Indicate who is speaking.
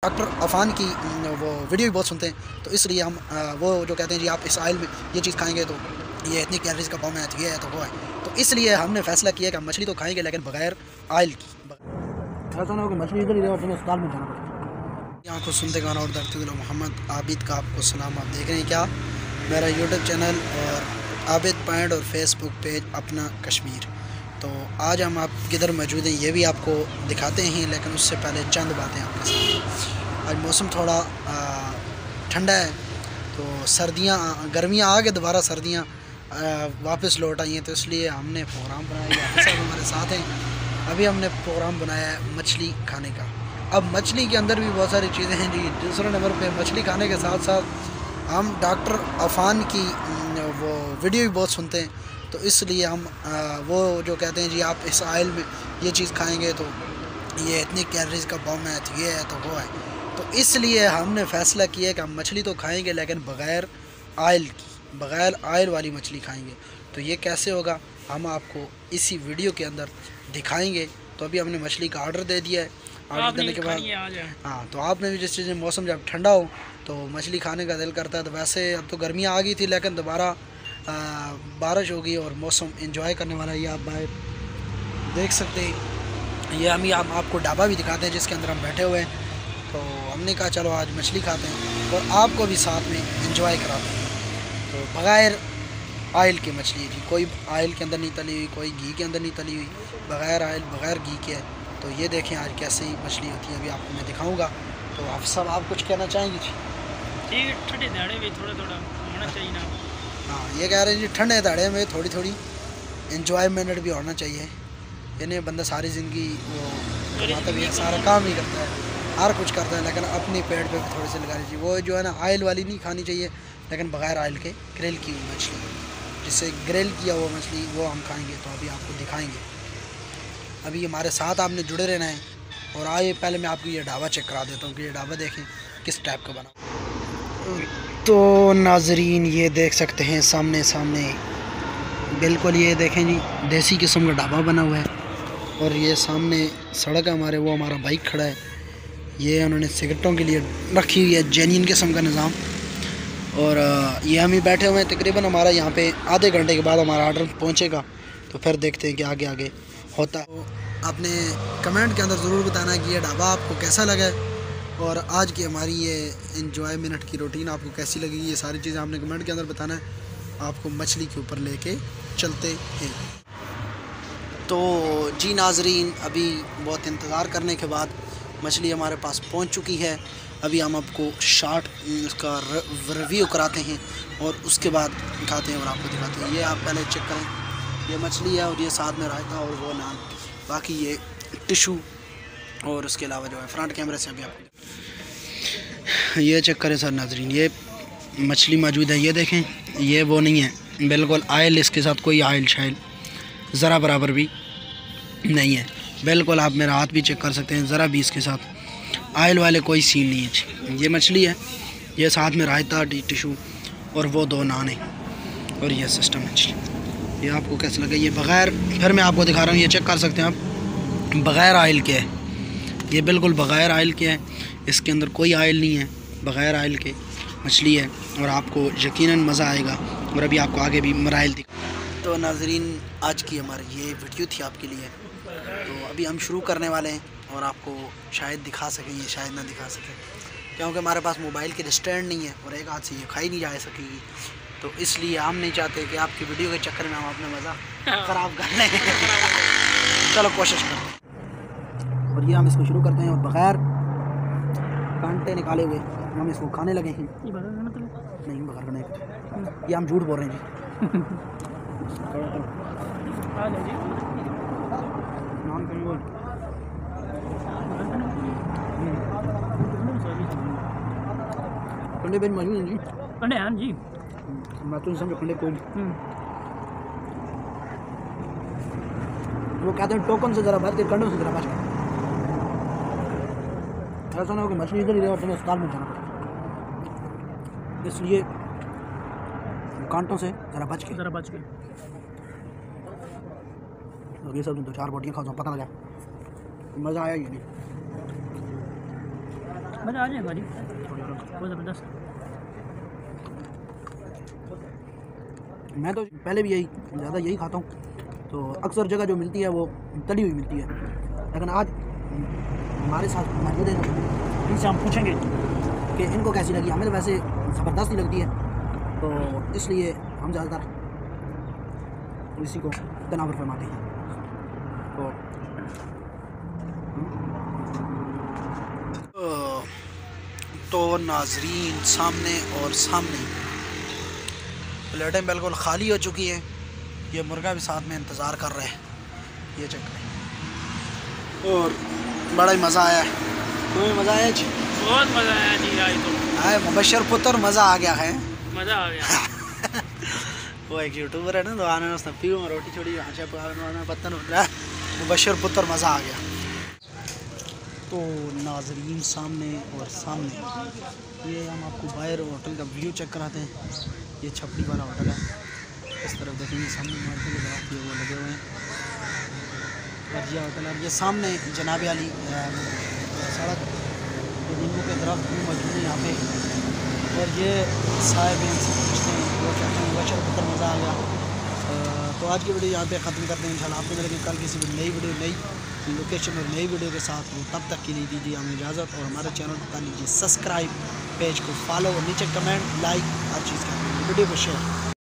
Speaker 1: Doctor Affan की वो video भी बहुत सुनते हैं, तो इसलिए हम वो जो कहते हैं जी आप इस आयल में ये चीज़ खाएंगे तो ये इतनी कैलोरीज का कम है, तो ये है तो वो है, तो इसलिए हमने फैसला किया कि हम मछली तो खाएंगे लेकिन बगैर आयल की। ऐसा ना हो कि मछली इधर ही रहे और तुम्हें अस्पताल में जाना पड़े। यहाँ को सुनते गाना और दरते दिलो मोहम्मद आबिद का आपको सलाम। आप देख रहे हैं क्या मेरा यूट्यूब चैनल और आबिद पॉइंट और फेसबुक पेज अपना कश्मीर। तो आज हम आप किधर मौजूद हैं ये भी आपको दिखाते हैं, लेकिन उससे पहले चंद बातें आपके साथ। आज मौसम थोड़ा ठंडा है, तो सर्दियाँ गर्मियाँ आ गए, दोबारा सर्दियाँ वापस लौट आई हैं, तो इसलिए हमने प्रोग्राम बनाया। ऑफिस साहब हमारे साथ हैं। अभी हमने प्रोग्राम बनाया है मछली खाने का। अब मछली के अंदर भी बहुत सारी चीज़ें हैं जी। दूसरे नंबर पे मछली खाने के साथ साथ हम डॉक्टर अफान की वो वीडियो भी बहुत सुनते हैं, तो इसलिए हम वो जो कहते हैं जी आप इस आयल में ये चीज़ खाएंगे तो ये इतनी कैलोरीज का बम है, तो ये है तो वो है, तो इसलिए हमने फ़ैसला किया कि हम मछली तो खाएंगे लेकिन बग़ैर आयल की, बग़ैर आयल वाली मछली खाएंगे। तो ये कैसे होगा हम आपको इसी वीडियो के अंदर दिखाएंगे। तो अभी हमने मछली का ऑर्डर दे दिया है। ऑर्डर देने के बाद हाँ, तो आपने भी जिस चीज़ मौसम जब ठंडा हो तो मछली खाने का दिल करता है। तो वैसे अब तो गर्मियाँ आ गई थी, लेकिन दोबारा बारिश हो गई और मौसम एंजॉय करने वाला है। ये आप बाहर देख सकते हैं। ये हम आपको ढाबा भी दिखाते हैं जिसके अंदर हम बैठे हुए हैं। तो हमने कहा चलो आज मछली खाते हैं और आपको भी साथ में एंजॉय कराते हैं। तो बग़ैर आयल की मछली है जी, कोई आयल के अंदर नहीं तली हुई, कोई घी के अंदर नहीं तली हुई, बग़ैर आयल बग़ैर घी के है। तो ये देखें आज कैसे ही मछली होती है, अभी आपको मैं दिखाऊंगा। तो आप सब आप कुछ कहना चाहेंगे जी?
Speaker 2: ठीक, ठंडे दाड़े भी थोड़ा थोड़ा होना चाहिए ना।
Speaker 1: हाँ, ये कह रहे हैं जी ठंडे दाड़े में थोड़ी थोड़ी एंजॉयमेंट भी होना चाहिए। यानी बंदा सारी ज़िंदगी वो कमाता भी है, सारा काम ही करता है, हर कुछ करता है, लेकिन अपनी पेट पे भी थोड़ी सी लगानी चाहिए। वो जो है ना आयल वाली नहीं खानी चाहिए, लेकिन बग़ैर आयल के ग्रिल की हुई मछली, जिससे ग्रिल किया हुआ मछली वो हम खाएंगे। तो अभी आपको दिखाएंगे। अभी हमारे साथ आपने जुड़े रहना है। और आइए पहले मैं आपको ये ढाबा चेक करा देता हूँ कि ये ढाबा देखें किस टाइप का बना। तो नाजरीन ये देख सकते हैं सामने सामने बिल्कुल, ये देखें जी देसी किस्म का ढाबा बना हुआ है। और ये सामने सड़क है हमारे, वो हमारा बाइक खड़ा है। ये उन्होंने सिगरेटों के लिए रखी हुई है जेन्युइन किस्म का निज़ाम। और ये हम ही बैठे हुए हैं। तकरीबन हमारा यहाँ पे आधे घंटे के बाद हमारा ऑर्डर पहुँचेगा, तो फिर देखते हैं कि आगे आगे होता है। तो आपने कमेंट के अंदर ज़रूर बताना है कि ये ढाबा आपको कैसा लगा है और आज की हमारी ये एंजॉयमेंट की रूटीन आपको कैसी लगी। ये सारी चीज़ें आपने कमेंट के अंदर बताना है। आपको मछली के ऊपर लेके चलते हैं। तो जी नाजरीन, अभी बहुत इंतज़ार करने के बाद मछली हमारे पास पहुंच चुकी है। अभी हम आपको शॉर्ट उसका रिव्यू कराते हैं और उसके बाद दिखाते हैं और आपको दिखाते हैं। ये आप पहले चेक करें, ये मछली है और ये साथ में रायता और वो नान, बाकी ये टिशू और उसके अलावा जो है फ्रंट कैमरे से अभी आपको ये चेक करें सर नाजरीन। ये मछली मौजूद है, ये देखें, ये वो नहीं है बिल्कुल आयल, इसके साथ कोई आयल शायल ज़रा बराबर भी नहीं है। बिल्कुल आप मेरा हाथ भी चेक कर सकते हैं, ज़रा भी इसके साथ आयल वाले कोई सीन नहीं है। ये मछली है, ये साथ में रायता टिशू और वो दो नान है और ये सिस्टम है जी। ये आपको कैसा लगा? ये बग़ैर, फिर मैं आपको दिखा रहा हूँ, ये चेक कर सकते हैं आप, बग़ैर आयल के है। ये बिल्कुल बग़ैर आयल के है, इसके अंदर कोई आयल नहीं है, बग़ैर आयल के मछली है और आपको यकीनन मज़ा आएगा। और अभी आपको आगे भी मराइल दिखा। तो नाजरीन आज की हमारी ये वीडियो थी आपके लिए। तो अभी हम शुरू करने वाले हैं और आपको शायद दिखा सकें, शायद ना दिखा सकें, क्योंकि हमारे पास मोबाइल की स्टैंड नहीं है और एक हाथ से ये खाई नहीं जा सकेगी। तो इसलिए हम नहीं चाहते कि आपकी वीडियो के चक्कर में हम अपना मज़ा ख़राब कर लें। चलो कोशिश करते हैं। और ये हम इसको शुरू करते हैं और बग़ैर कांटे निकाले हुए हम इसको खाने लगे हैं। नहीं बग़ैर खाने, ये हम झूठ बोल रहे हैं जी। कंडे बेन मौजूद हैं जी,
Speaker 2: कंडे हैं जी,
Speaker 1: मैं तो समझो कंडे को वो कहते हैं टोकन से ज़रा बच के, कंडों से ज़रा बच के। ऐसा ना हो कि मछली इधर ही रहे और तुम्हें अस्पताल में जाना पड़े, इसलिए कांटों से ज़रा बच के। और ये सब 2-4 बोटियाँ खाओ, पता लगा मज़ा आया। ये नहीं
Speaker 2: मज़ा आ जाएगा जी, बहुत ज़बरदस्त।
Speaker 1: मैं तो पहले भी ज़्यादा यही खाता हूँ, तो अक्सर जगह जो मिलती है वो तली हुई मिलती है, लेकिन आज हमारे साथ मौजूद है, इनसे हम पूछेंगे कि इनको कैसी लगी। हमें तो वैसे ज़बरदस्त ही लगती है, तो इसलिए हम ज़्यादातर इसी को तनावर फरमाते हैं। तो नाजरीन, सामने और सामने प्लेटें बिल्कुल खाली हो चुकी हैं। ये मुर्गा भी साथ में इंतज़ार कर रहे हैं, ये चेक करें। और बड़ा ही मज़ा आया है। तुम्हें मज़ा आया जी?
Speaker 2: बहुत मज़ा आया जी, आज तो
Speaker 1: आए मुबशर पुत्र, मज़ा आ गया है।
Speaker 2: मज़ा आ गया।
Speaker 1: वो एक यूट्यूबर है ना, तो आने उसने पी में रोटी छोड़ी पत्तन हो रहा है, मुबशर पुत्र, मज़ा आ गया। तो नाजरीन, सामने और सामने ये हम आपको बाहर होटल का व्यू चेक कराते हैं। ये छपड़ी वाला होटल है, इस तरफ देखेंगे सामने मार्केट के दरख्त वो लगे हुए हैं, और ये होटल है। ये सामने जनाब अली सड़क, ये नींबू के दरख्त भी मौजूद है यहाँ पे, और ये साहिब इनसे पूछते हैं, वो कहते हैं मुबशर पुत्र, मज़ा आ गया। तो आज की वीडियो यहाँ पे ख़त्म करते हैं। इंशाल्लाह आपको मिलेंगे कल किसी भी नई वीडियो, नई लोकेशन और नई वीडियो के साथ। तो तब तक के लिए दीजिए हमें इजाज़त, और हमारे चैनल को कर लीजिए सब्सक्राइब, पेज को फॉलो, और नीचे कमेंट, लाइक, हर चीज़ करें, वीडियो को शेयर।